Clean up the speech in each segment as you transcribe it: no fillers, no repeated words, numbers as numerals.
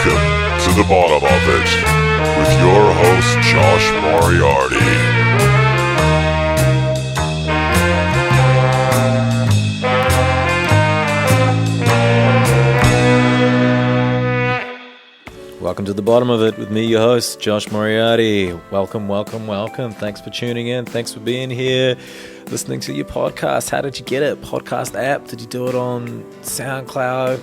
Welcome to the bottom of it with your host Josh Moriarty. Welcome to the bottom of it with me, your host, Josh Moriarty. Welcome. Thanks for tuning in. Thanks for being here, listening to your podcast. How did you get it? Podcast app? Did you do it on SoundCloud?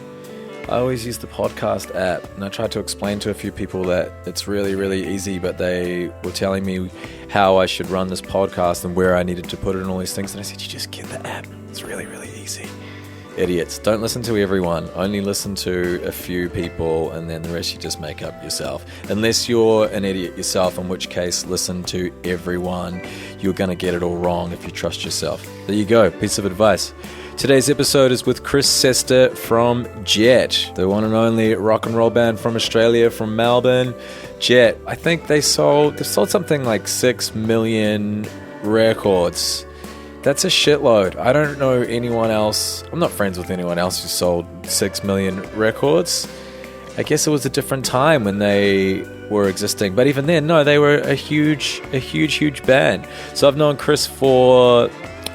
I always use the podcast app, and I tried to explain to a few people that it's really, really easy, but they were telling me how I should run this podcast and where I needed to put it and all these things. And I said, you just get the app. It's really, really easy. Idiots. Don't listen to everyone. Only listen to a few people, and then the rest you just make up yourself. Unless you're an idiot yourself, in which case listen to everyone. You're going to get it all wrong if you trust yourself. There you go. Piece of advice. Today's episode is with Cester from Jet, the one and only rock and roll band from Australia, from Melbourne. Jet. I think they've sold something like 6 million records. That's a shitload. I don't know anyone else. I'm not friends with anyone else who sold 6 million records. I guess it was a different time when they were existing. But even then, no, they were a huge band. So I've known Chris for,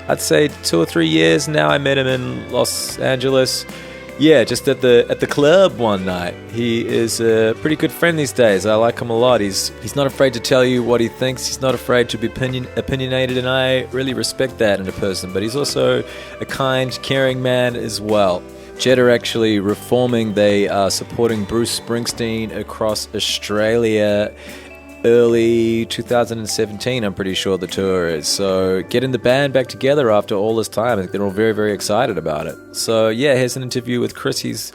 I'd say, 2 or 3 years now. I met him in Los Angeles. Yeah, just at the club one night. He is a pretty good friend these days. I like him a lot. He's not afraid to tell you what he thinks. He's not afraid to be opinionated, and I really respect that in a person. But he's also a kind, caring man as well. Jet are actually reforming. They are supporting Bruce Springsteen across Australia. Early 2017, I'm pretty sure the tour is. So getting the band back together after all this time, I think they're all very, very excited about it. So yeah, here's an interview with Chris. He's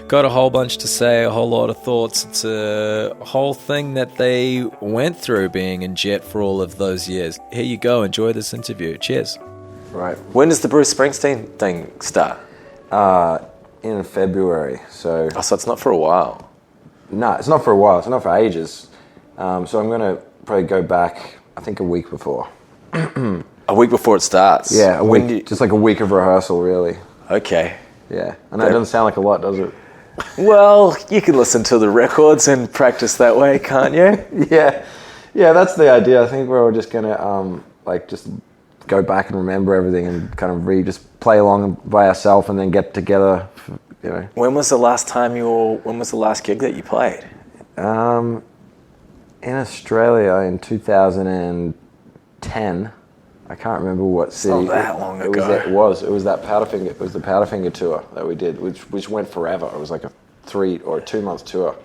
got a whole bunch to say, a whole lot of thoughts. It's a whole thing that they went through being in Jet for all of those years. Here you go. Enjoy this interview. Cheers. Right. When does the Bruce Springsteen thing start? In February. So it's not for a while. No, it's not for a while. It's not for ages. So I'm going to probably go back, I think, a week before. A week before it starts? Yeah, a week, just like a week of rehearsal, really. Okay. Yeah, and that doesn't sound like a lot, does it? Well, you can listen to the records and practice that way, can't you? Yeah, that's the idea. I think we're all just going to, just go back and remember everything and kind of just play along by ourselves and then get together, you know. When was the last gig that you played? In Australia in 2010, I can't remember what city. It's not that long ago. It was that Powderfinger. It was the Powderfinger tour that we did, which went forever. It was like a 3 or 2 month tour.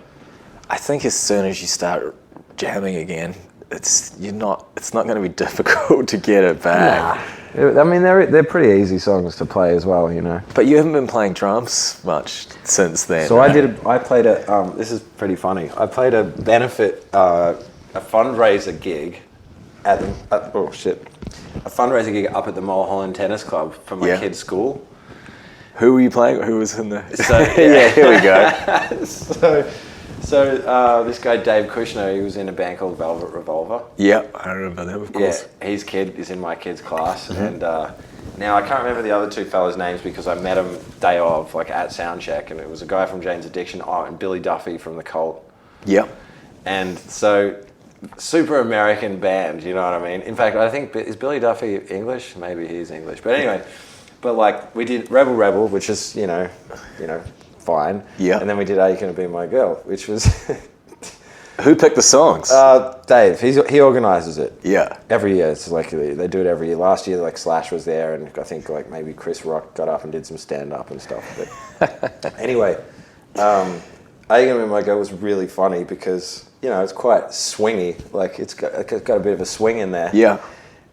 I think as soon as you start jamming again, it's not going to be difficult to get it back. Nah. I mean, they're pretty easy songs to play as well, you know. But you haven't been playing drums much since then. So right? I played a. This is pretty funny. I played a benefit, a fundraiser gig a fundraiser gig up at the Mulholland Tennis Club for my kid's school. Who were you playing? Who was in the? So, yeah, here we go. So this guy Dave Kushner, he was in a band called Velvet Revolver. Yeah, I remember them, of course. Yeah, his kid is in my kid's class, and now I can't remember the other two fellas' names because I met them day of, like at soundcheck, and it was a guy from Jane's Addiction, and Billy Duffy from The Cult. Yeah. And so, super American band, you know what I mean? In fact, I think, is Billy Duffy English? Maybe he's English, but anyway, we did Rebel Rebel, which is, you know, fine. Yeah. And then we did Are You Gonna Be My Girl, which was... Who picked the songs? Dave. He organises it. Yeah. Every year. It's like they do it every year. Last year, like Slash was there, and I think like maybe Chris Rock got up and did some stand-up and stuff. But anyway, Are You Gonna Be My Girl was really funny because, you know, it's quite swingy. Like it's got a bit of a swing in there. Yeah.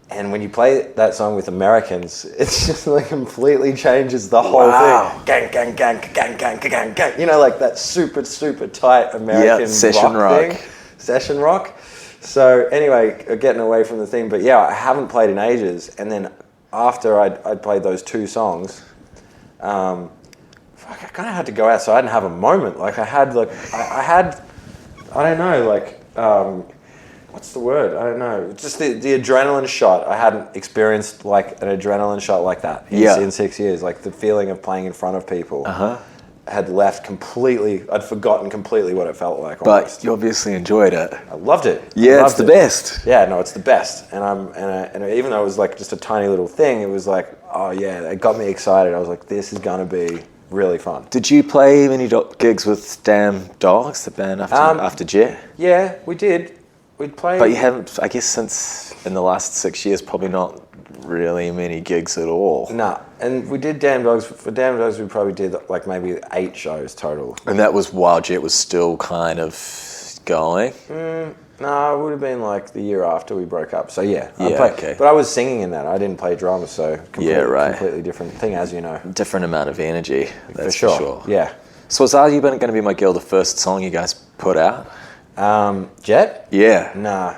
And when you play that song with Americans, it's just like completely changes the whole thing. Gang, gang, gang, gang, gang, gang, gang. You know, like that super, super tight American session rock thing. Session rock. So anyway, getting away from the thing. But yeah, I haven't played in ages. And then after I'd played those 2 songs, I kind of had to go outside and have a moment. Like I had, I don't know, like... what's the word? I don't know. Just the adrenaline shot. I hadn't experienced like an adrenaline shot like that in 6 years. Like the feeling of playing in front of people. had left completely. I'd forgotten completely what it felt like. But you obviously enjoyed it. I loved it. Yeah, it's the best. Yeah, no, it's the best. And even though it was like just a tiny little thing, it was like, oh yeah, it got me excited. I was like, this is gonna be really fun. Did you play many gigs with Damn Dogs, the band after Jet? Yeah, we did. We'd play. But you haven't, I guess, since in the last 6 years, probably not really many gigs at all. Nah, and we did Damn Dogs. For Damn Dogs, we probably did like maybe 8 shows total. And that was while Jet was still kind of going? No, it would have been like the year after we broke up. So yeah, okay. But I was singing in that. I didn't play drums, so completely different thing, as you know. Different amount of energy, that's for sure. Yeah. So is Are You Going to Be My Girl the first song you guys put out? Jet? Yeah. Nah.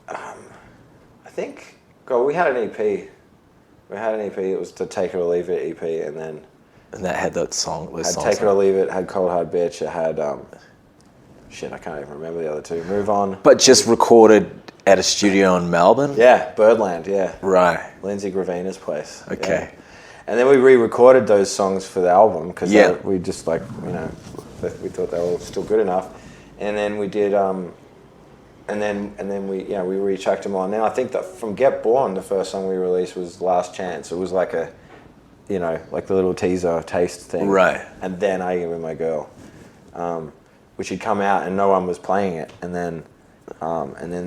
I think, God, we had an EP. It was the Take It or Leave It EP, and that had that song. Had Take It or Leave It, had Cold Hard Bitch, it had, shit, I can't even remember the other two. Move On. But just recorded at a studio in Melbourne? Yeah, Birdland, yeah. Right. Lindsay Gravina's place. Okay. Yeah. And then we re-recorded those songs for the album, because we just like, we thought they were still good enough. And then we did, and then we rechecked them on. Now I think that from Get Born, the first song we released was Last Chance. It was like a, like the little teaser taste thing. Right. And then I Get With My Girl, which had come out and no one was playing it. And then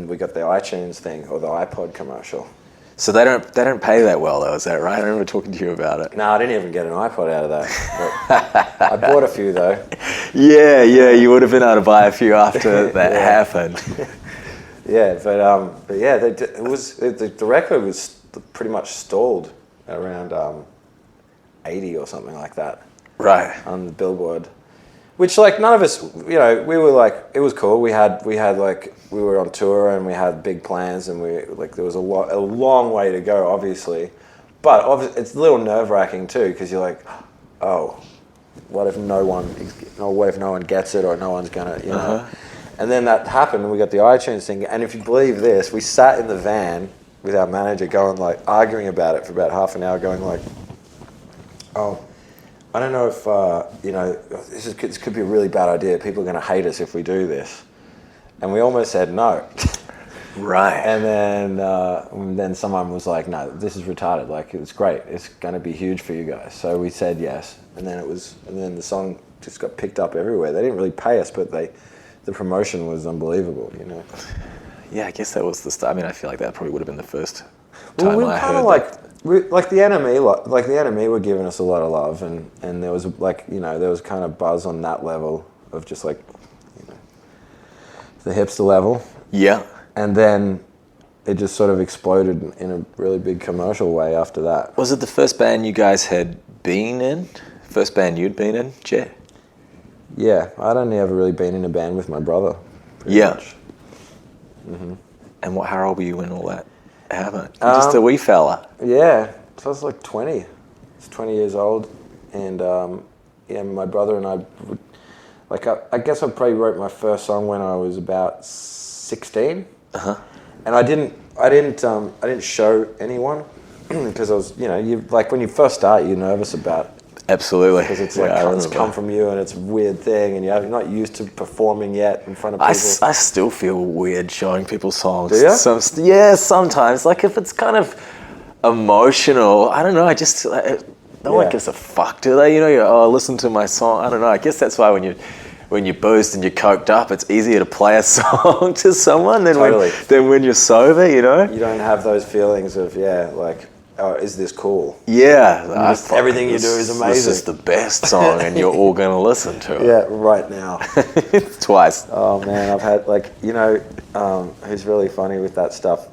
we got the iTunes thing or the iPod commercial. So they don't pay that well though, is that right? I remember talking to you about it. No, I didn't even get an iPod out of that. I bought a few though. Yeah, you would have been able to buy a few after that happened. Yeah, but yeah, the record was pretty much stalled around 80 or something like that. Right. On the Billboard, which like none of us, we were like, it was cool. We had like, we were on tour and we had big plans and there was a long way to go, obviously, but it's a little nerve wracking too because you're like, oh, what if no one gets it or no one's gonna, know. And then that happened and we got the iTunes thing. And if you believe this, we sat in the van with our manager going like, arguing about it for about half an hour going like, oh, I don't know if, this could be a really bad idea. People are going to hate us if we do this. And we almost said no. Right. And then someone was like, no, this is retarded. Like, it's great. It's going to be huge for you guys. So we said yes. And then the song just got picked up everywhere. They didn't really pay us, but the promotion was unbelievable, Yeah, I guess that was the start. I mean, I feel like that probably would have been the first time we I kind heard of like the enemy, were giving us a lot of love, and there was there was kind of buzz on that level of just like, the hipster level. Yeah. And then it just sort of exploded in a really big commercial way after that. Was it the first band you guys had been in? First band you'd been in, Jet? Yeah, I'd only ever really been in a band with my brother. Much. Mm-hmm. And how old were you when all that happened? Just a wee fella. Yeah, so I was like 20. I was 20 years old, and my brother and I would, I guess I probably wrote my first song when I was about 16. And I didn't show anyone because I was, when you first start, you're nervous about. Absolutely. Because it's it's come from you and it's a weird thing and you're not used to performing yet in front of people. I still feel weird showing people songs. Do you? Yeah, sometimes. Like if it's kind of emotional, I don't know, I just, no one gives a fuck, do they? Listen to my song. I don't know, I guess that's why when you're boozed and you're coked up, it's easier to play a song to someone than when you're sober, You don't have those feelings of, oh, is this cool? Yeah. Everything you do is amazing. This is the best song and you're all going to listen to it. Yeah, right now. Twice. Oh man, I've had who's really funny with that stuff.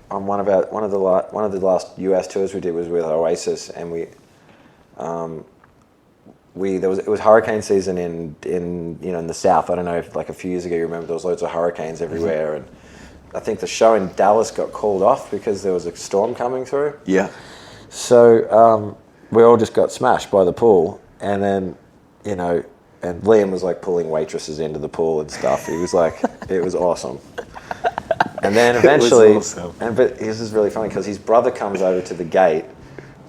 On one of the last US tours we did was with Oasis, and it was hurricane season in the south. I don't know if a few years ago you remember there was loads of hurricanes everywhere, and I think the show in Dallas got called off because there was a storm coming through. Yeah. So we all just got smashed by the pool, and then and Liam was pulling waitresses into the pool and stuff. He was it was awesome. And then eventually, but this is really funny because his brother comes over to the gate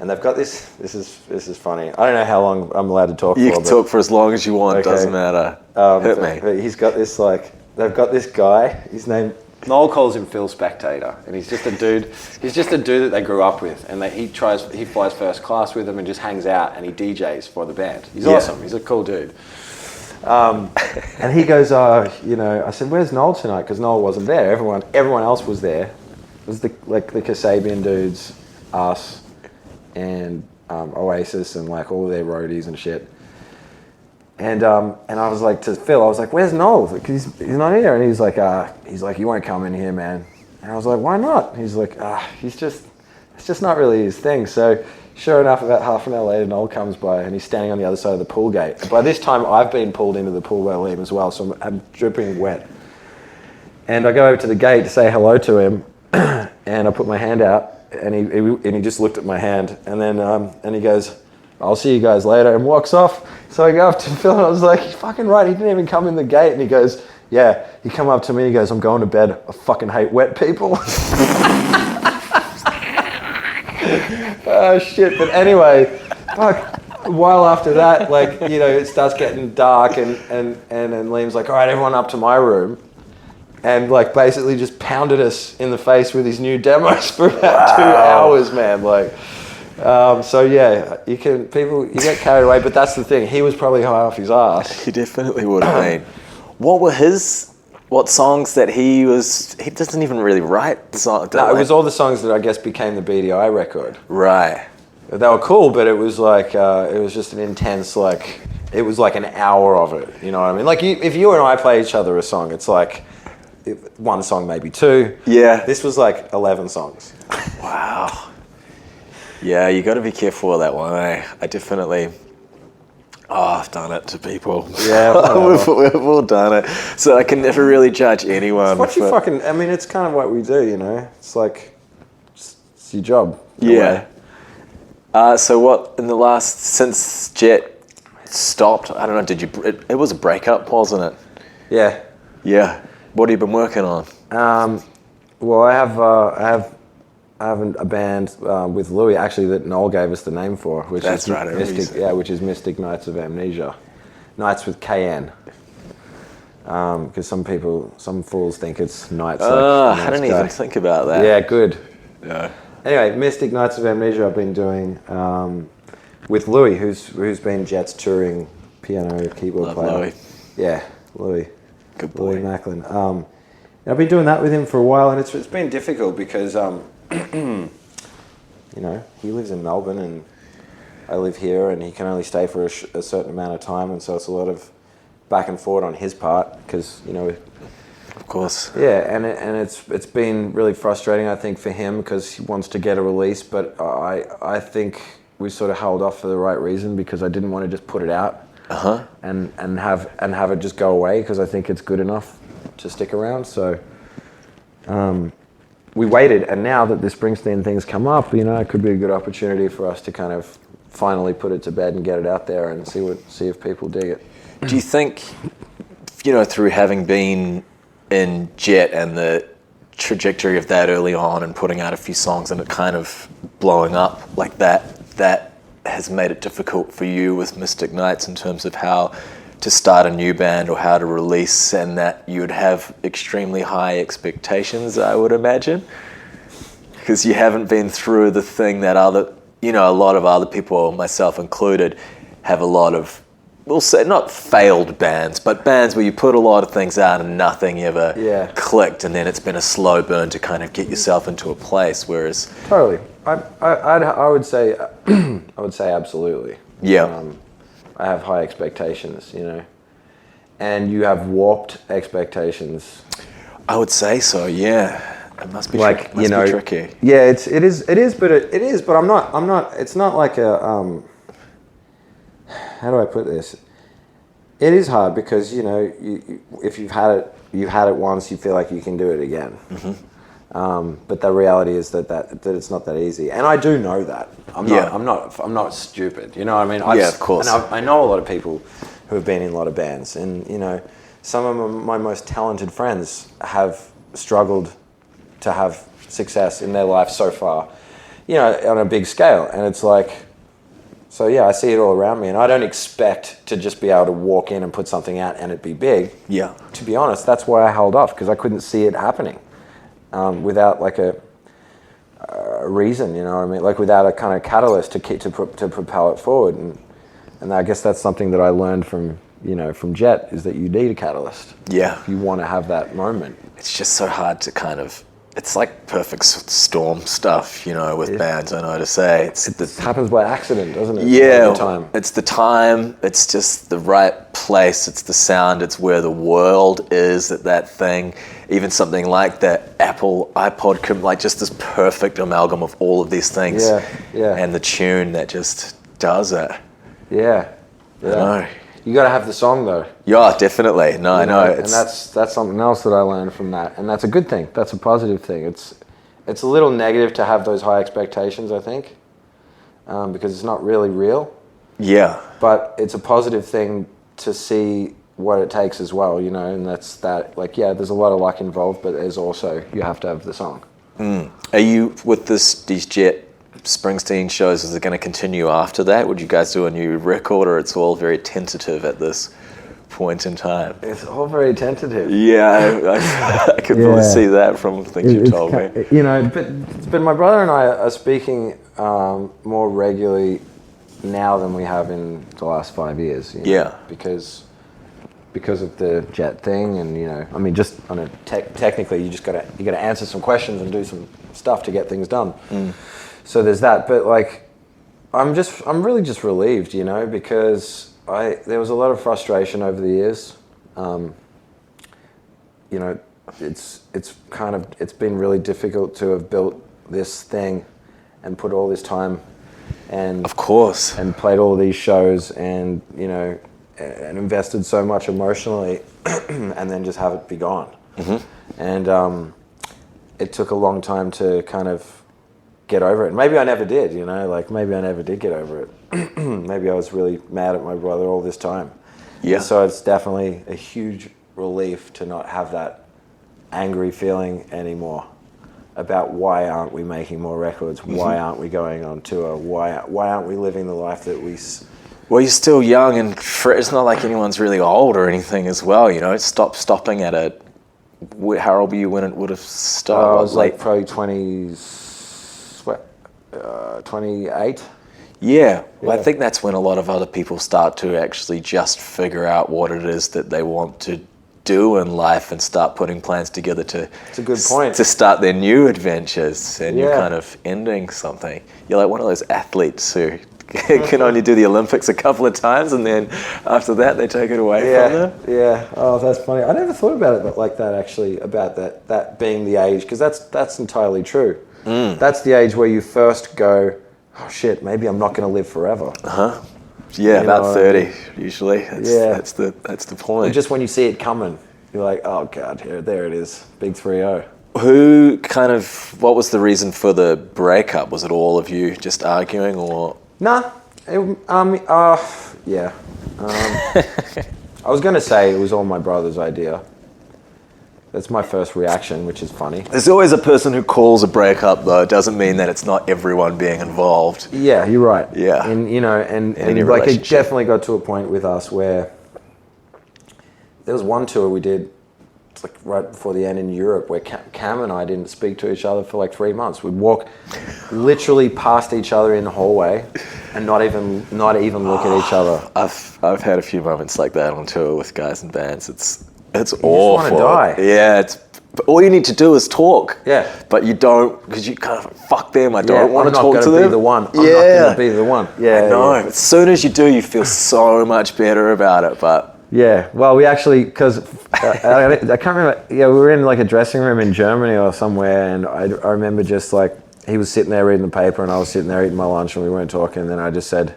And they've got this. This is funny. I don't know how long I'm allowed to talk for. You can talk for as long as you want. Okay. Doesn't matter. Hit me. But he's got this they've got this guy. His name. Noel calls him Phil Spectator, and he's just a dude. He's just a dude that they grew up with, and he flies first class with them and just hangs out and he DJs for the band. He's awesome. He's a cool dude. And he goes, I said, "Where's Noel tonight?" Because Noel wasn't there. Everyone else was there. It was the Kasabian dudes, us, and Oasis, and like all their roadies and shit. And I was like to Phil, I was like, "Where's Noel? Because he's not here." And he's like, "You won't come in here, man." And I was like, "Why not?" He's like, it's just not really his thing." So sure enough, about half an hour later, Noel comes by and he's standing on the other side of the pool gate. By this time, I've been pulled into the pool by Liam as well, so I'm dripping wet. And I go over to the gate to say hello to him, and I put my hand out, and he just looked at my hand, and then and he goes, "I'll see you guys later," and walks off. So I go up to Phil and I was like, "You're fucking right, he didn't even come in the gate." And he goes, "Yeah." He come up to me, he goes, "I'm going to bed. I fucking hate wet people." Oh shit! But anyway, fuck. A while after that, it starts getting dark, and Liam's like, "All right, everyone up to my room," and basically just pounded us in the face with his new demos for about 2 hours, man. So yeah, you get carried away, but that's the thing. He was probably high off his ass. He definitely would have been. What songs that he doesn't even really write the song. No, it was all the songs that I guess became the BDI record. Right. They were cool, but it was it was just an intense, it was like an hour of it. You know what I mean? If you and I play each other a song, it's one song, maybe two. Yeah. This was 11 songs. Wow. Yeah, you got to be careful with that one, eh? I definitely... I've done it to people. Yeah, we've all done it. So I can never really judge anyone. It's what you fucking... I mean, it's kind of what we do, you know? It's it's your job. Yeah. So what, since Jet stopped, I don't know, it was a breakup, wasn't it? Yeah. Yeah. What have you been working on? Well, I have a band with Louis, actually, that Noel gave us the name for, which is Mystic Knights of Amnesia. Knights with KN. Because some fools think it's Knights. I didn't even think about that. Yeah, good. Yeah. Anyway, Mystic Knights of Amnesia I've been doing with Louis, who's been Jet's touring piano keyboard player. Louis. Yeah, Louis. Good boy. Louis Macklin. I've been doing that with him for a while, and it's been difficult because he lives in Melbourne and I live here, and he can only stay for a certain amount of time, and so it's a lot of back and forward on his part because Of course. Yeah, and it's been really frustrating, I think, for him because he wants to get a release, but I think we sort of held off for the right reason because I didn't want to just put it out and have it just go away because I think it's good enough to stick around. So we waited, and now that the Springsteen thing's come up, it could be a good opportunity for us to kind of finally put it to bed and get it out there and see if people dig it. Do you think, through having been in Jet and the trajectory of that early on and putting out a few songs and it kind of blowing up like that has made it difficult for you with Mystic Knights in terms of how to start a new band or how to release, and that you would have extremely high expectations, I would imagine, because you haven't been through the thing that a lot of other people, myself included, have a lot of, we'll say not failed bands, but bands where you put a lot of things out and nothing ever clicked, and then it's been a slow burn to kind of get yourself into a place. Whereas totally, I would say absolutely. Yeah, I have high expectations, and you have warped expectations. I would say so. Yeah, it must be be tricky. Yeah, it is, but I'm not. It's not like a. How do I put this? It is hard because if you've had it once, you feel like you can do it again. Mm-hmm. But the reality is that it's not that easmy, and I do know that. I'm not stupid. You know what I mean? Of course. And I know a lot of people who have been in a lot of bands, and some of my most talented friends have struggled to have success in their life so far. you know, on a big scale. And it's like, so yeah, I see it all around me, and I don't expect to just be able to walk in and put something out and it be big. Yeah. To be honest, that's why I held off, because I couldn't see it happening without like a reason, you know what I mean? Like without a kind of catalyst to propel it forward. And I guess that's something that I learned from Jet, is that you need a catalyst. Yeah. If you want to have that moment. It's just so hard to kind of, it's like perfect storm stuff, you know, with bands, I know to say. It happens by accident, doesn't it? Yeah, Time. It's the time, it's just the right place, it's the sound, it's where the world is at that thing. Even something like that Apple iPod, like just this perfect amalgam of all of these things. Yeah. And the tune that just does it. Yeah. I know. You got to have the song though. Yeah, definitely. No, I know. And that's something else that I learned from that, and that's a good thing. That's a positive thing. It's a little negative to have those high expectations, I think, because it's not really real. Yeah. But it's a positive thing to see what it takes as well, you know, and that's that. Like, yeah, there's a lot of luck involved, but there's also, you have to have the song. Are you with these Jet Springsteen shows, is it going to continue after that? Would you guys do a new record, or it's all very tentative at this point in time? It's all very tentative. Yeah, I could probably see that from things you told me. You know, but my brother and I are speaking more regularly now than we have in the last 5 years. You know, yeah. Because of the Jet thing, and you know, I mean, just on a technically, you got to answer some questions and do some stuff to get things done. So there's that, but like, I'm really just relieved, you know, because there was a lot of frustration over the years. You know, it's been really difficult to have built this thing and put all this time and of course and played all these shows, and you know, and invested so much emotionally, and then just have it be gone. And it took a long time to kind of get over it. Maybe I never did, you know, like maybe I never did get over it. Maybe I was really mad at my brother all this time. Yeah. And so it's definitely a huge relief to not have that angry feeling anymore about why aren't we making more records? Why aren't we going on tour? Why aren't we living the life that we... Well, you're still young, and it's not like anyone's really old or anything as well, you know. Stopping at it. How old were you when it would have started? I was like probably 28. Yeah, well, I think that's when a lot of other people start to actually just figure out what it is that they want to do in life and start putting plans together to... It's a good point. To start their new adventures, and you're kind of ending something. You're like one of those athletes who can only do the Olympics a couple of times, and then after that they take it away from them. Yeah. Oh, that's funny. I never thought about it like that, actually, about that being the age, because that's entirely true. That's the age where you first go, oh shit, maybe I'm not going to live forever. Yeah, about 30 usually. That's the point. Or just when you see it coming, you're like, oh god, there it is, big 3-0. What was the reason for the breakup? Was it all of you just arguing, or? Nah, yeah. I was going to say it was all my brother's idea. That's my first reaction, which is funny. There's always a person who calls a breakup, though. It doesn't mean that it's not everyone being involved. Yeah, you're right. Yeah. And, you know, and like it definitely got to a point with us where there was one tour we did, like right before the end in Europe, where Cam and I didn't speak to each other for like 3 months. We'd walk literally past each other in the hallway and not even look at each other. I've had a few moments like that on tour with guys and bands. It's awful. You just want to die. Yeah, but all you need to do is talk. Yeah. But you don't, because you kind of, fuck them, I don't want to talk to them. I'm not going to be the one. I'm not going to be the one. Yeah. I know. As soon as you do, you feel so much better about it, but... Yeah, well, we actually, because I can't remember, we were in like a dressing room in Germany or somewhere, and I remember just like, he was sitting there reading the paper and I was sitting there eating my lunch and we weren't talking, and then I just said,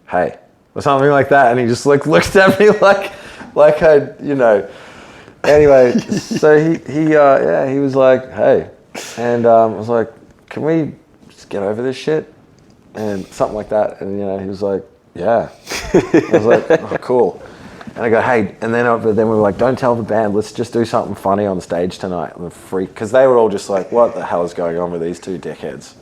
hey, or something like that, and he just like looked at me like I, you know, anyway, so he was like, hey, and I was like, can we just get over this shit? And something like that, and you know, he was like, yeah. I was like, oh, cool. And I go, hey, and then we were like, don't tell the band, let's just do something funny on stage tonight. And because they were all just like, what the hell is going on with these two dickheads?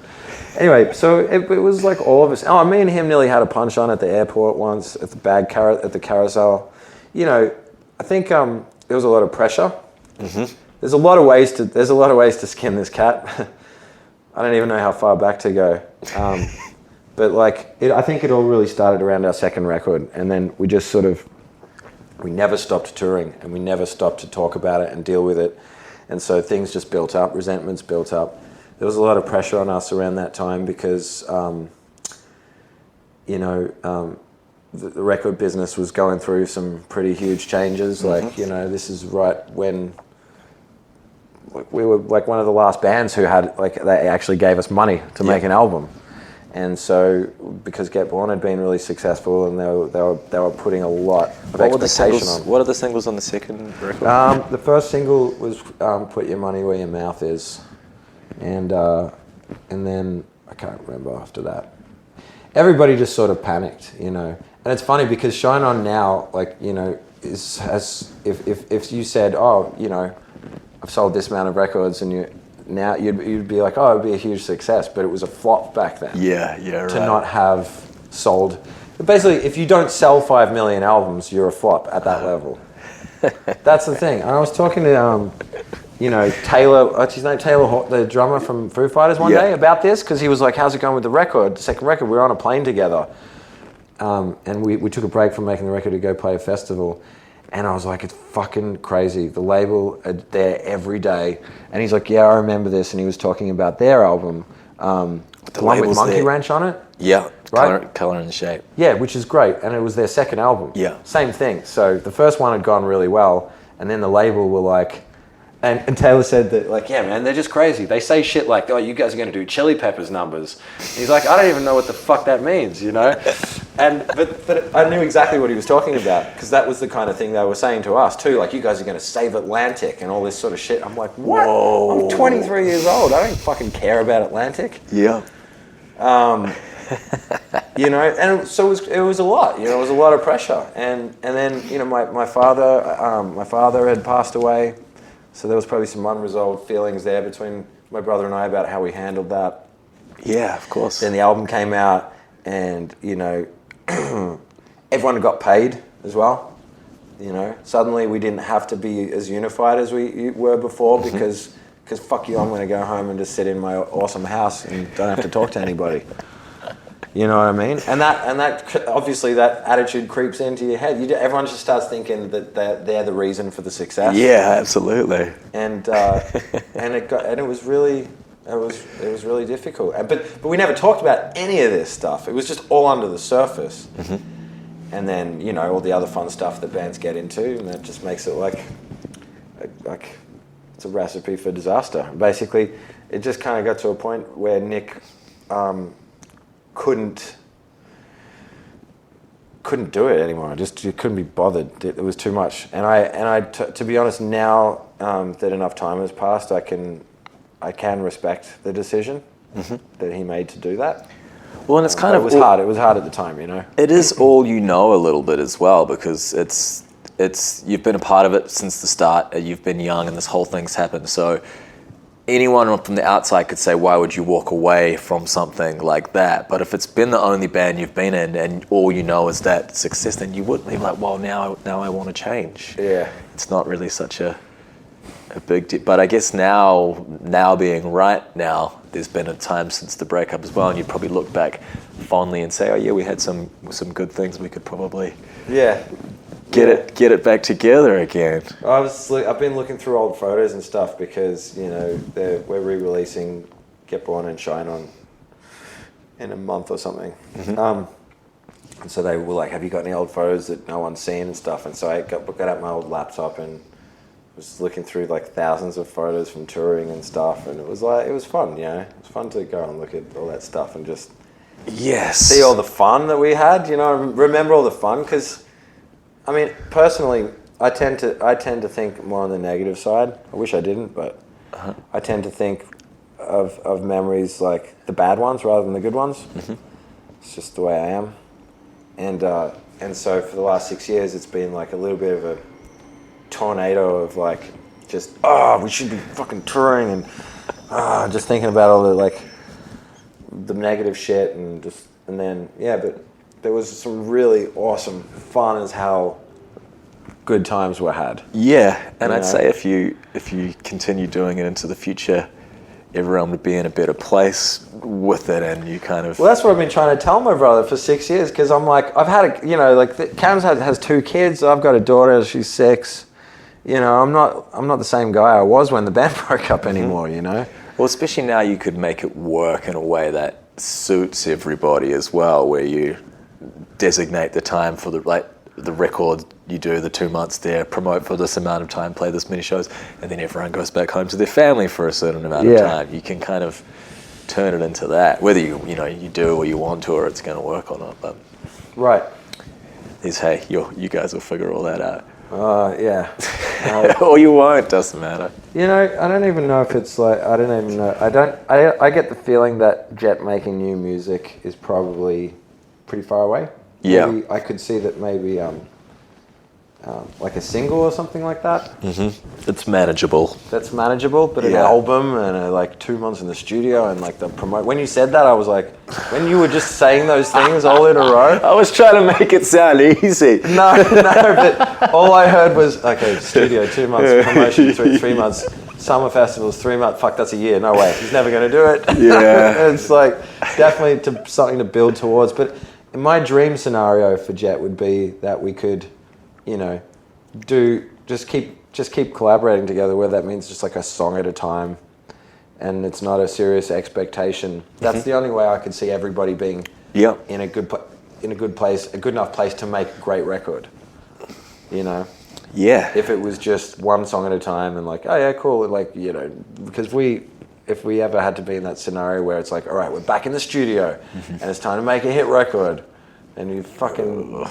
Anyway, so it was like all of us. Oh, me and him nearly had a punch on at the airport once at the carousel. You know, I think there was a lot of pressure. Mm-hmm. There's a lot of ways to skin this cat. I don't even know how far back to go. But like, I think it all really started around our second record, and then we just we never stopped touring, and we never stopped to talk about it and deal with it. And so things just built up, resentments built up. There was a lot of pressure on us around that time because, the record business was going through some pretty huge changes. Mm-hmm. Like, you know, this is right when we were like one of the last bands who had, like, they actually gave us money to make an album. And so, because Get Born had been really successful, and they were putting a lot of expectation on. What are the singles on the second record? The first single was "Put Your Money Where Your Mouth Is," and then I can't remember after that. Everybody just sort of panicked, you know. And it's funny because Shine On Now, like, you know, if you said, oh, you know, I've sold this amount of records, and you'd be like, oh, it'd be a huge success, but it was a flop back then. Yeah, right. To not have sold. Basically, if you don't sell 5 million albums, you're a flop at that level. That's the thing. And I was talking to, Taylor, what's his name? Taylor, the drummer from Foo Fighters one day about this, because he was like, how's it going with the second record? We were on a plane together. And we took a break from making the record to go play a festival. And I was like, it's fucking crazy. The label are there every day. And he's like, yeah, I remember this. And he was talking about their album, the one with Monkey Wrench on it. Yeah, right? Color and Shape. Yeah, which is great. And it was their second album. Yeah. Same thing. So the first one had gone really well. And then the label were like, and Taylor said that, like, yeah, man, they're just crazy. They say shit like, oh, you guys are going to do Chili Peppers numbers. And he's like, I don't even know what the fuck that means, you know? But I knew exactly what he was talking about, because that was the kind of thing they were saying to us too. Like, you guys are going to save Atlantic and all this sort of shit. I'm like, what? Whoa. I'm 23 years old. I don't fucking care about Atlantic. Yeah. You know, and so it was a lot. You know, it was a lot of pressure. And then, you know, my father had passed away. So there was probably some unresolved feelings there between my brother and I about how we handled that. Yeah, of course. Then the album came out, and, you know, everyone got paid as well. You know, suddenly we didn't have to be as unified as we were before, because fuck you, I'm going to go home and just sit in my awesome house and don't have to talk to anybody. You know what I mean? And that obviously that attitude creeps into your head. Everyone just starts thinking that they're the reason for the success. Yeah, absolutely. And it was really difficult. But we never talked about any of this stuff. It was just all under the surface. Mm-hmm. And then, you know, all the other fun stuff that bands get into, and that just makes it like it's a recipe for disaster. Basically, it just kind of got to a point where Nick couldn't do it anymore. You couldn't be bothered. It was too much. And I to be honest, now that enough time has passed, I can respect the decision that he made to do that. Well, and it's kind of... It was hard. It was hard at the time, you know. It is all you know a little bit as well, because it's you've been a part of it since the start. You've been young, and this whole thing's happened. So anyone from the outside could say, why would you walk away from something like that? But if it's been the only band you've been in, and all you know is that success, then you wouldn't be like, well, now I want to change. Yeah. It's not really such a big deal. But I guess now being right now, there's been a time since the breakup as well, and you probably look back fondly and say, oh yeah, we had some good things. We could probably get it back together again. I've been looking through old photos and stuff, because, you know, we're re-releasing Get Born and Shine On in a month or something. Mm-hmm. And so they were like, have you got any old photos that no one's seen and stuff? And so I got out my old laptop and was looking through like thousands of photos from touring and stuff, and it was fun, you know. It was fun to go and look at all that stuff and just see all the fun that we had, you know. Remember all the fun, because I mean, personally, I tend to think more on the negative side. I wish I didn't, but I tend to think of memories like the bad ones rather than the good ones. Mm-hmm. It's just the way I am, and so for the last 6 years, it's been like a little bit of a tornado of like, just we should be fucking touring, and just thinking about all the like the negative shit and then but there was some really awesome fun as how good times were had. Yeah, and I'd say if you continue doing it into the future, everyone would be in a better place with it, and you kind of... Well, that's what I've been trying to tell my brother for 6 years, because I'm like, I've had Cam's has 2 kids, I've got a daughter, she's 6. I'm not the same guy I was when the band broke up anymore, Well, especially now you could make it work in a way that suits everybody as well, where you designate the time for the record, you do the 2 months there, promote for this amount of time, play this many shows, and then everyone goes back home to their family for a certain amount of time. You can kind of turn it into that, whether you do or you want to, or it's going to work or not. But right, you guys will figure all that out. Yeah. Or you won't, doesn't matter. I don't even know if it's like, I don't even know. I get the feeling that Jet making new music is probably pretty far away. Yeah. Maybe I could see that maybe like a single or something like that. Mm-hmm. It's manageable. That's manageable, but an album and like 2 months in the studio and like the promote. When you said that, I was like, when you were just saying those things all in a row. I was trying to make it sound easy. No, but all I heard was, okay, studio 2 months, promotion 3 months, summer festivals 3 months. Fuck, that's a year. No way. He's never going to do it. Yeah. It's like definitely something to build towards. But my dream scenario for Jet would be that we could, just keep collaborating together, where that means just like a song at a time, and it's not a serious expectation. That's the only way I could see everybody being in a good place, a good enough place to make a great record. Yeah. If it was just one song at a time and like, oh yeah, cool, like because if we ever had to be in that scenario where it's like, all right, we're back in the studio and it's time to make a hit record, and you fucking,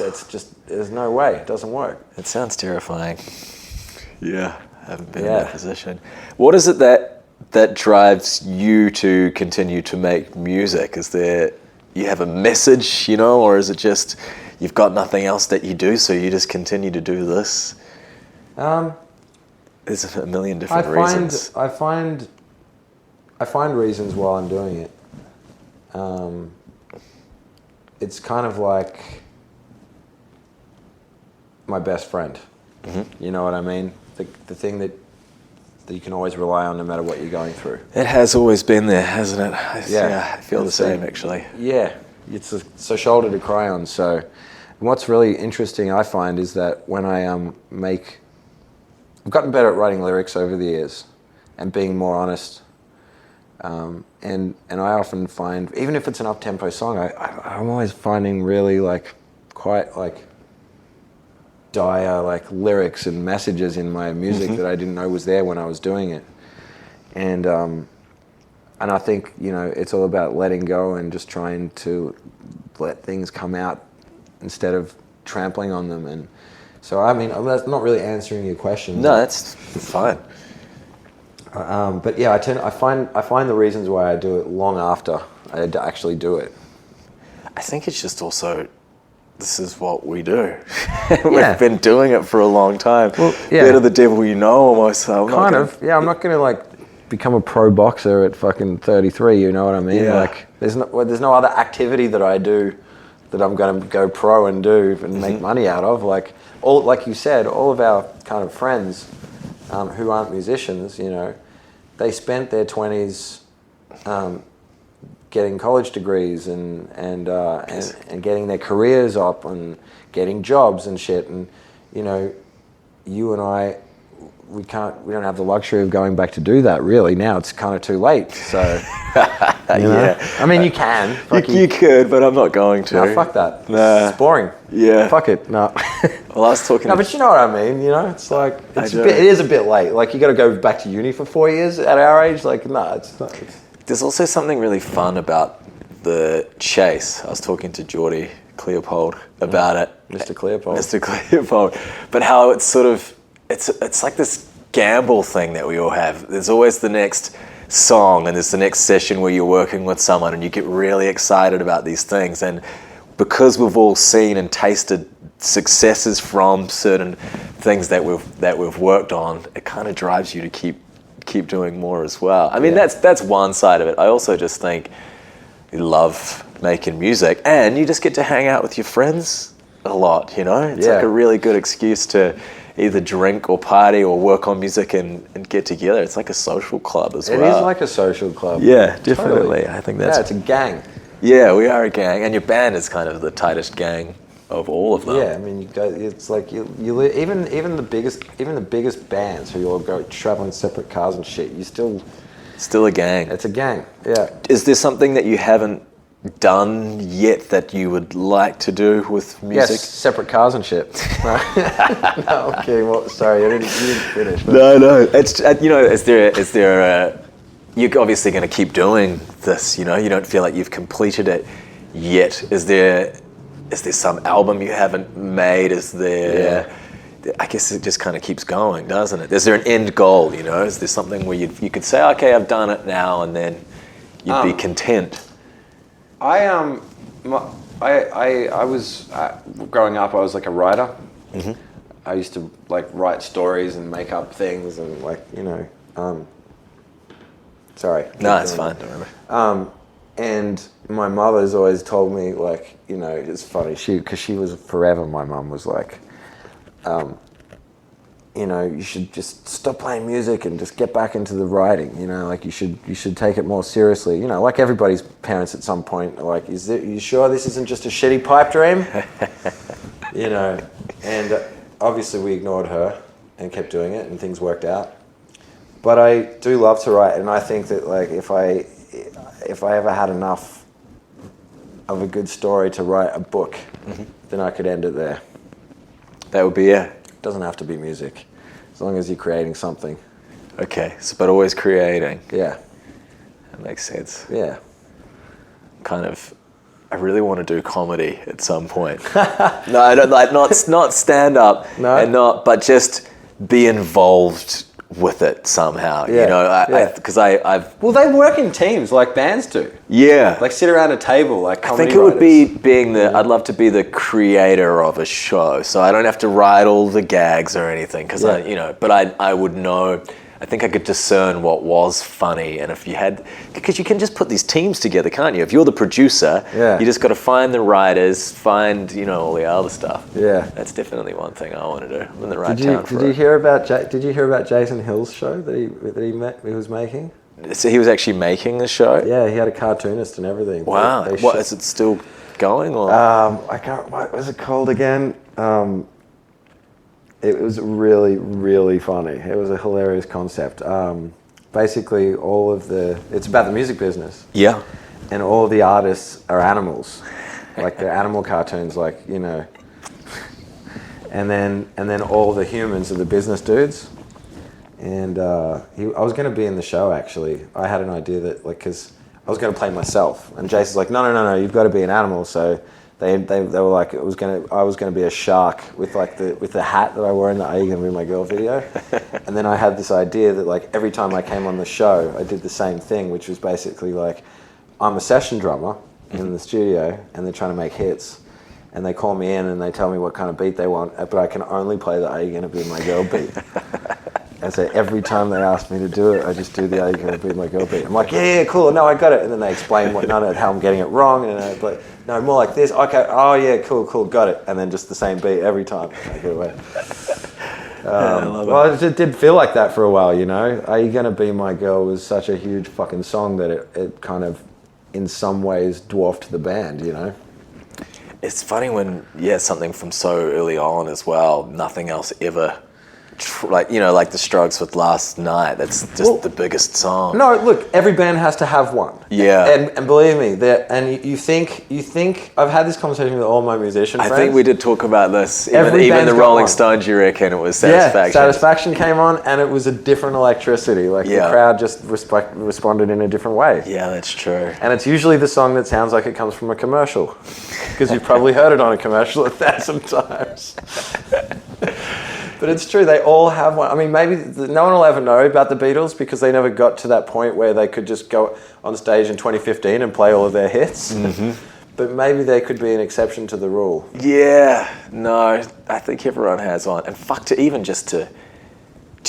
there's no way, it doesn't work. It sounds terrifying. Yeah, I haven't been in that position. What is it that drives you to continue to make music? Is there, you have a message, or is it just you've got nothing else that you do, so you just continue to do this? There's a million different reasons. I find reasons while I'm doing it. It's kind of like my best friend. Mm-hmm. You know what I mean? The thing that you can always rely on no matter what you're going through. It has always been there, hasn't it? Yeah, I feel the same, actually. Yeah, it's a shoulder to cry on. So, and what's really interesting, I find, is that when I I've gotten better at writing lyrics over the years and being more honest. And I often find, even if it's an up-tempo song, I'm always finding really quite dire lyrics and messages in my music that I didn't know was there when I was doing it. And I think it's all about letting go and just trying to let things come out instead of trampling on them. And so that's not really answering your question. No, that's fine. But yeah, I find the reasons why I do it long after I actually do it. I think it's just also, this is what we do. We've been doing it for a long time. Well, Better the devil you know, almost. I'm not going to become a pro boxer at fucking 33. You know what I mean? Yeah. There's no other activity that I do that I'm going to go pro and do and make money out of. Like you said, all of our kind of friends who aren't musicians, they spent their 20s getting college degrees and getting their careers up and getting jobs and shit. And you and I, we don't have the luxury of going back to do that really. Now it's kind of too late. So I mean, you can. You could, but I'm not going to. No, fuck that. Nah. It's boring. Yeah. Fuck it. No. Well, I was talking. No, but you know what I mean. It's like it is a bit late. Like you got to go back to uni for 4 years at our age. Like no, it's not. There's also something really fun about the chase. I was talking to Geordie Cleopold about it. Mr. Cleopold. Mr. Cleopold. But how it's sort of it's like this gamble thing that we all have. There's always the next song and there's the next session where you're working with someone and you get really excited about these things, and because we've all seen and tasted successes from certain things that we've worked on, it kind of drives you to keep doing more as well. I mean, that's one side of it. I also just think love making music, and you just get to hang out with your friends a lot, you know? It's Yeah. like a really good excuse to either drink or party or work on music and get together. It's like a social club as well. It is like a social club. Yeah, definitely. Totally. I think that's... Yeah, it's a gang. Yeah, we are a gang, and your band is kind of the tightest gang of all of them. Yeah, I mean, you go. It's like even the biggest bands who all go travel in separate cars and shit. You still... Still a gang. It's a gang, yeah. Is there something that you haven't done yet that you would like to do with music? Yes, separate cars and shit. No, no, I'm kidding. Well, sorry, you didn't finish. But. No. It's is there a... You're obviously going to keep doing this, you know? You don't feel like you've completed it yet. Is there some album you haven't made? Is there... Yeah. I guess it just kind of keeps going, doesn't it? Is there an end goal, you know? Is there something where you could say, okay, I've done it now, and then you'd be content? I was growing up. I was like a writer. Mm-hmm. I used to like write stories and make up things and like sorry. No, it's fine. Don't worry. And my mother's always told me like it's funny because she was forever. My mum was like. You should just stop playing music and just get back into the writing. Like you should take it more seriously. Like everybody's parents at some point are like, you sure this isn't just a shitty pipe dream? And obviously we ignored her and kept doing it and things worked out. But I do love to write, and I think that like if I ever had enough of a good story to write a book, then I could end it there. That would be it. Doesn't have to be music, as long as you're creating something. Okay, but always creating. Yeah. That makes sense. Yeah. I really want to do comedy at some point. No, I don't like not stand up, No. but just be involved with it somehow. Yeah. Because I've Well, they work in teams like bands do. Yeah. Like sit around a table like comedy I think it would be writers. I'd love to be the creator of a show, so I don't have to write all the gags or anything, because I would know. I think I could discern what was funny, and because you can just put these teams together, can't you? If you're the producer, you just got to find the writers, find all the other stuff. Yeah. That's definitely one thing I want to do. I'm in the right town for Did you hear about Jason Hill's show that he was making? So he was actually making the show? Yeah, he had a cartoonist and everything. Wow. Is it still going? Or? I can't. What was it called again? It was really, really funny. It was a hilarious concept. Basically, it's about the music business. Yeah. And all the artists are animals, like they're animal cartoons, and then all the humans are the business dudes. And I was going to be in the show actually. I had an idea that because I was going to play myself, and Jason's like, no, you've got to be an animal. So they were like, I was going to be a shark with the hat that I wore in the Are You Gonna Be My Girl video. And then I had this idea that like every time I came on the show, I did the same thing, which was basically like I'm a session drummer in the studio, and they're trying to make hits. And they call me in and they tell me what kind of beat they want, but I can only play the Are You Gonna Be My Girl beat. And so every time they ask me to do it, I just do the Are You Gonna Be My Girl beat. I'm like, yeah, cool, no, I got it. And then they explain how I'm getting it wrong, and I'm like, no, more like this. Okay, oh yeah, cool, got it. And then just the same beat every time. I get away. It did feel like that for a while, Are You Gonna Be My Girl was such a huge fucking song that it kind of, in some ways, dwarfed the band, It's funny when, something from so early on as well, nothing else ever, like the Strokes with Last Night, that's just the biggest song. No, look, every band has to have one. Yeah. And believe me, you think, I've had this conversation with all my musician friends. I think we did talk about this, Every even band's the got Rolling one. Stones, you reckon it was Satisfaction? Yeah, Satisfaction came on, and it was a different electricity. The crowd just responded in a different way. Yeah, that's true. And it's usually the song that sounds like it comes from a commercial, because you've probably heard it on a commercial 1,000 times. But it's true, they all have one. I mean, maybe no one will ever know about the Beatles because they never got to that point where they could just go on stage in 2015 and play all of their hits. Mm-hmm. But maybe they could be an exception to the rule. Yeah, no, I think everyone has one. And even just to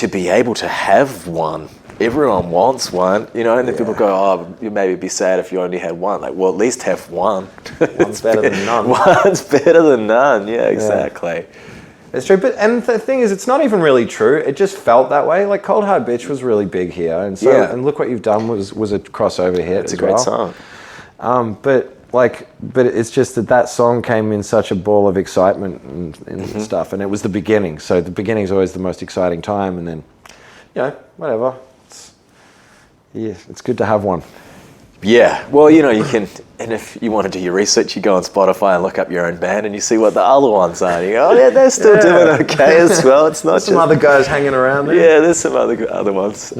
be able to have one everyone wants one, you know, and then people go, oh, you'd maybe be sad if you only had one. Like, well, at least have one. One's better than none. One's better than none, yeah, exactly. It's true, and the thing is, it's not even really true. It just felt that way. Like Cold Hard Bitch was really big here, and so and Look What You've Done was a crossover hit. It's a great song. But it's just that song came in such a ball of excitement and stuff, and it was the beginning. So the beginning's always the most exciting time, and then, you know, whatever. It's good to have one. Yeah, well, you know, you can, and if you want to do your research, you go on Spotify and look up your own band, and you see what the other ones are. You go, oh yeah, they're still doing okay as well. It's not some other guys hanging around there. Yeah, there's some other ones.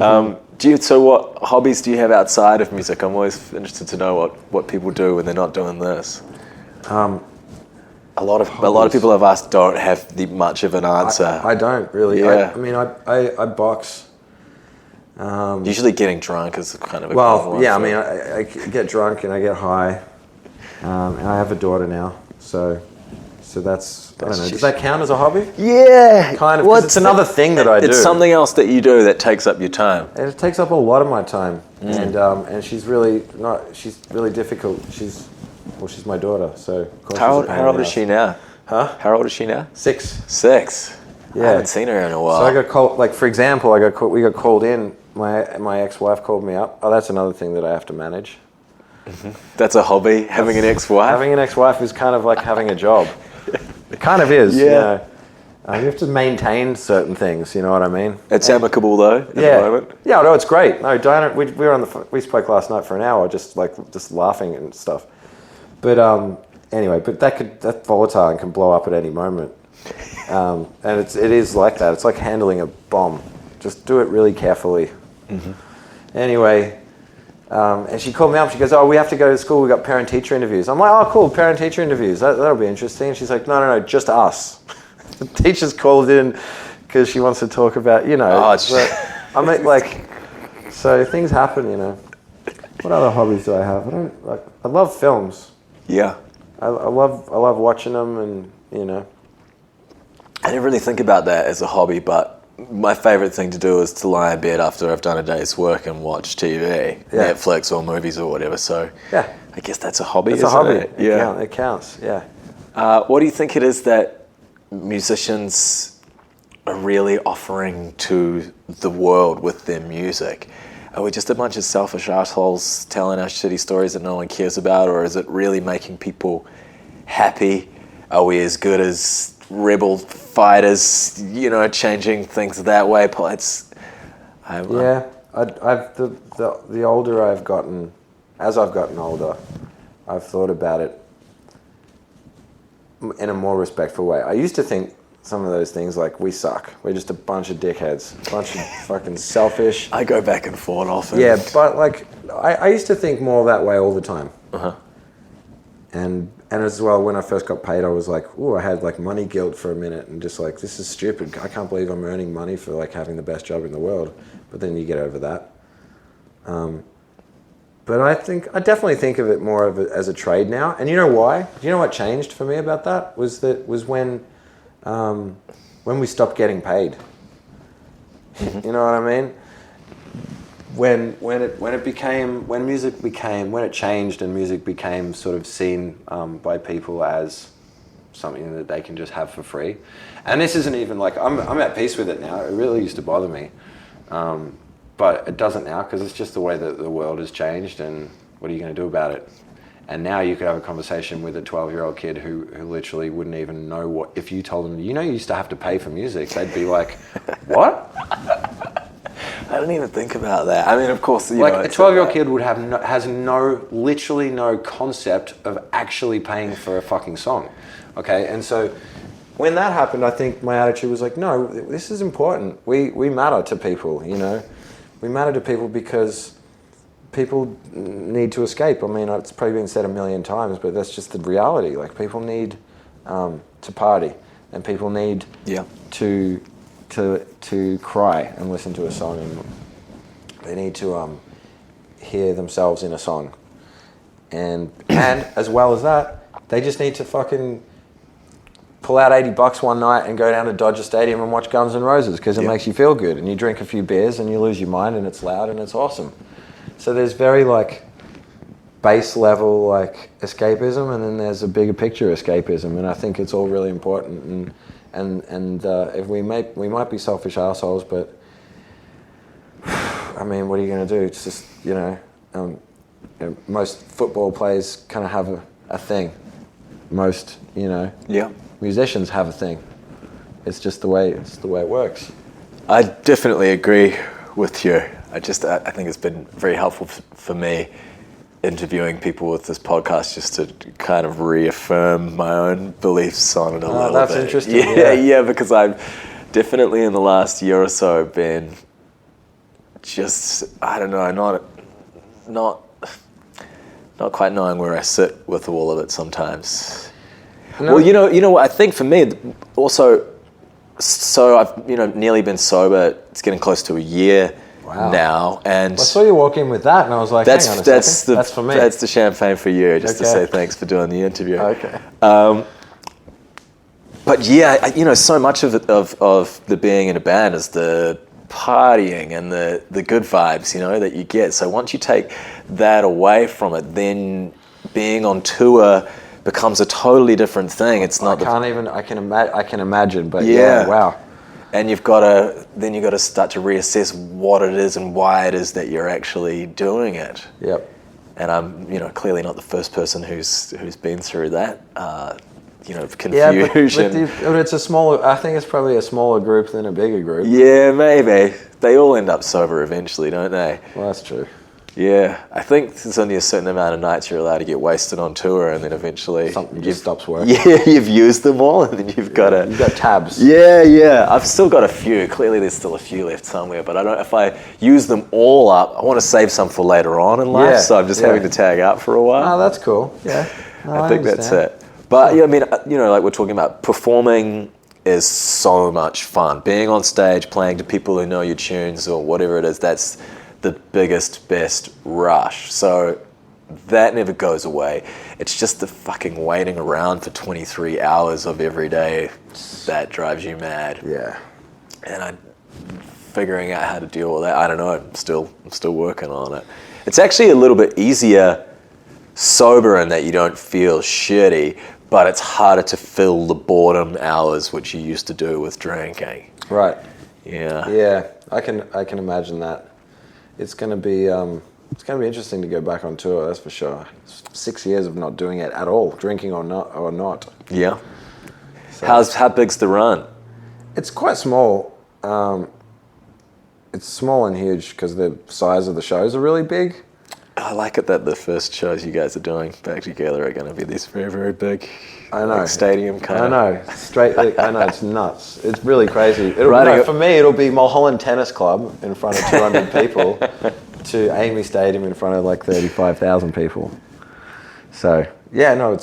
So what hobbies do you have outside of music? I'm always interested to know what people do when they're not doing this. A lot of people I've asked don't have much of an answer. I don't really. Yeah. I mean, I box. Usually getting drunk is kind of a well, yeah. I mean, I get drunk and I get high, and I have a daughter now, so that's I don't know. Does that count as a hobby? Yeah, kind of. 'Cause it's another thing that I do. It's something else that you do that takes up your time. And it takes up a lot of my time, and she's really difficult. She's my daughter, so of course. How old is she now? Huh? How old is she now? 6. 6. Yeah. I haven't seen her in a while. So I got called. Like for example, we got called in. My ex-wife called me up. Oh, that's another thing that I have to manage. That's a hobby, having an ex-wife? Having an ex-wife is kind of like having a job. It kind of is. Yeah. You know? You have to maintain certain things, you know what I mean? It's amicable though, at the moment? Yeah, no, it's great. No, Diana, we spoke last night for an hour, just laughing and stuff. But anyway, that's volatile and can blow up at any moment. And it is like that. It's like handling a bomb. Just do it really carefully. Anyway, and she called me up. She goes, "Oh, we have to go to school. We got parent-teacher interviews." I'm like, "Oh, cool, parent-teacher interviews. That'll be interesting." She's like, "No, just us." The teacher's called in because she wants to talk about, you know. I mean, like, so things happen, you know. What other hobbies do I have? I love films. Yeah. I love watching them, and you know. I didn't really think about that as a hobby, but my favourite thing to do is to lie in bed after I've done a day's work and watch TV, Netflix or movies or whatever. So I guess that's a hobby. It's a hobby. It? Yeah, it counts. Yeah. What do you think it is that musicians are really offering to the world with their music? Are we just a bunch of selfish assholes telling our shitty stories that no one cares about, or is it really making people happy? Are we as good as rebel fighters, you know, changing things that way? The older I've gotten, as I've gotten older, I've thought about it in a more respectful way. I used to think some of those things like, we suck. We're just a bunch of dickheads, a bunch of fucking selfish. I go back and forth often. Yeah, but like, I used to think more that way all the time. And as well, when I first got paid, I was like, I had like money guilt for a minute and just like, this is stupid. I can't believe I'm earning money for like having the best job in the world. But then you get over that. But I definitely think of it more as a trade now. And you know why? Do you know what changed for me about that? Was when we stopped getting paid. You know what I mean? When it changed and music became sort of seen by people as something that they can just have for free. And this isn't even like, I'm at peace with it now. It really used to bother me. But it doesn't now, because it's just the way that the world has changed, and what are you going to do about it? And now you could have a conversation with a 12-year-old kid who literally wouldn't even know what, if you told them, you know, you used to have to pay for music, they'd be like, what? I didn't even think about that. I mean, of course, you like know, a 12-year-old kid has literally no concept of actually paying for a fucking song. Okay, and so when that happened, I think my attitude was like, no, this is important. We matter to people, you know. We matter to people because people need to escape. I mean, it's probably been said a million times, but that's just the reality. Like, people need to party, and people need to cry and listen to a song, and they need to hear themselves in a song, and as well as that, they just need to fucking pull out $80 one night and go down to Dodger Stadium and watch Guns N' Roses because it makes you feel good, and you drink a few beers and you lose your mind and it's loud and it's awesome. So there's very like base level like escapism, and then there's a bigger picture escapism, and I think it's all really important. And if we might be selfish assholes, but I mean, what are you going to do? It's just most football players kind of have a thing. Most musicians have a thing. It's just the way it works. I definitely agree with you. I think it's been very helpful for me interviewing people with this podcast just to kind of reaffirm my own beliefs on it a little bit. That's interesting. Yeah, because I've definitely in the last year or so been just, I don't know, not quite knowing where I sit with all of it sometimes. No. Well, you know what I think for me also, so I've nearly been sober. It's getting close to a year. Wow. Now, and I saw you walk in with that, and I was like, hang on a second. That's for me. That's the champagne for you, just to say thanks for doing the interview. Okay. But yeah, so much of it, of the being in a band is the partying and the good vibes, that you get. So once you take that away from it, then being on tour becomes a totally different thing. It's not. I can imagine, but yeah, wow. And you've got to start to reassess what it is and why it is that you're actually doing it. Yep. And I'm, clearly not the first person who's been through that, confusion. Yeah, but it's a smaller. I think it's probably a smaller group than a bigger group. Yeah, maybe. They all end up sober eventually, don't they? Well, that's true. Yeah, I think there's only a certain amount of nights you're allowed to get wasted on tour, and then eventually something just stops working. Yeah, you've used them all, and then you've got tabs. Yeah. I've still got a few. Clearly, there's still a few left somewhere, but I don't. If I use them all up, I want to save some for later on in life. So I'm just having to tag out for a while. Oh, that's cool. Yeah, I think that's it. But I mean, like we're talking about, performing is so much fun. Being on stage, playing to people who know your tunes or whatever it is, that's the biggest, best rush. So that never goes away. It's just the fucking waiting around for 23 hours of every day that drives you mad. Yeah. And I'm figuring out how to deal with that. I don't know. I'm still working on it. It's actually a little bit easier sober in that you don't feel shitty, but it's harder to fill the boredom hours which you used to do with drinking. Right. Yeah. Yeah. I can imagine that. It's going to be interesting to go back on tour, that's for sure. 6 years of not doing it at all, drinking or not. Yeah. So how big's the run? It's quite small. It's small and huge because the size of the shows are really big. I like it that the first shows you guys are doing back together are going to be these very, very big. I know. Like stadium kind of. I know. I know, it's nuts. It's really crazy. For me, it'll be Mulholland Tennis Club in front of 200 people to Amy Stadium in front of like 35,000 people. So, yeah, no,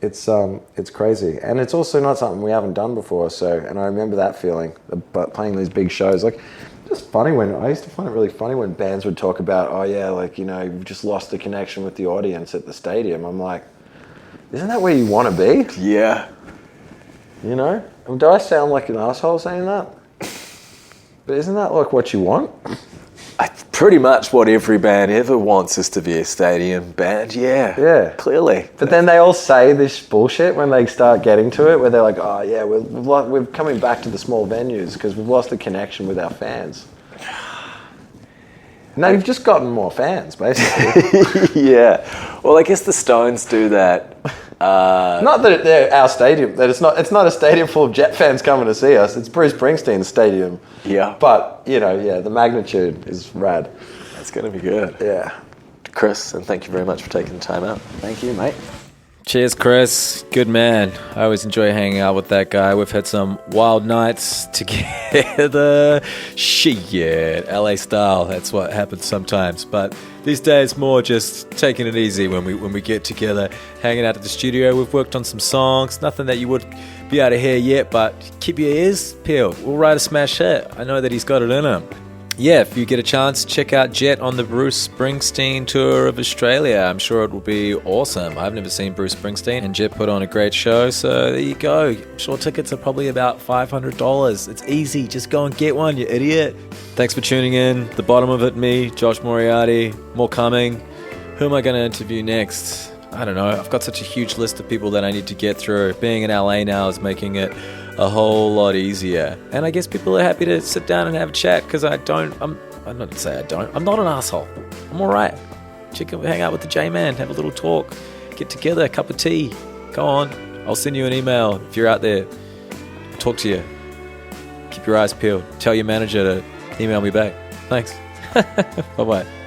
it's crazy. And it's also not something we haven't done before. So, and I remember that feeling, but playing these big shows. Like, it's funny I used to find it really funny when bands would talk about, oh yeah, like, you've just lost the connection with the audience at the stadium. I'm like, isn't that where you want to be? Yeah. Do I sound like an asshole saying that? But isn't that like what you want? Pretty much what every band ever wants is to be a stadium band. Yeah. Clearly. But then they all say this bullshit when they start getting to it, where they're like, oh yeah, we're coming back to the small venues because we've lost the connection with our fans. No, you've just gotten more fans, basically. Yeah. Well, I guess the Stones do that. Not that they're our stadium. That it's not a stadium full of Jet fans coming to see us. It's Bruce Springsteen's stadium. Yeah. But the magnitude is rad. That's going to be good. Yeah. Chris, and thank you very much for taking the time out. Thank you, mate. Cheers, Chris. Good man. I always enjoy hanging out with that guy. We've had some wild nights together. Shit, LA style. That's what happens sometimes. But these days, more just taking it easy when we get together, hanging out at the studio. We've worked on some songs. Nothing that you would be able to hear yet, but keep your ears peeled. We'll write a smash hit. I know that he's got it in him. yeah, if you get a chance, check out Jet on the Bruce Springsteen tour of Australia. I'm sure it will be awesome. I've never seen Bruce Springsteen, and Jet put on a great show, so there you go. I'm sure tickets are probably about $500. It's easy. Just go and get one, you idiot. Thanks for tuning in. The bottom of it, me, Josh Moriarty. More coming. Who am I going to interview next? I don't know. I've got such a huge list of people that I need to get through. Being in LA now is making it a whole lot easier. And I guess people are happy to sit down and have a chat because I'm not to say I don't. I'm not an asshole. I'm all right. Hang out with the J-Man, have a little talk, get together, a cup of tea. Go on. I'll send you an email if you're out there. I'll talk to you. Keep your eyes peeled. Tell your manager to email me back. Thanks. Bye-bye.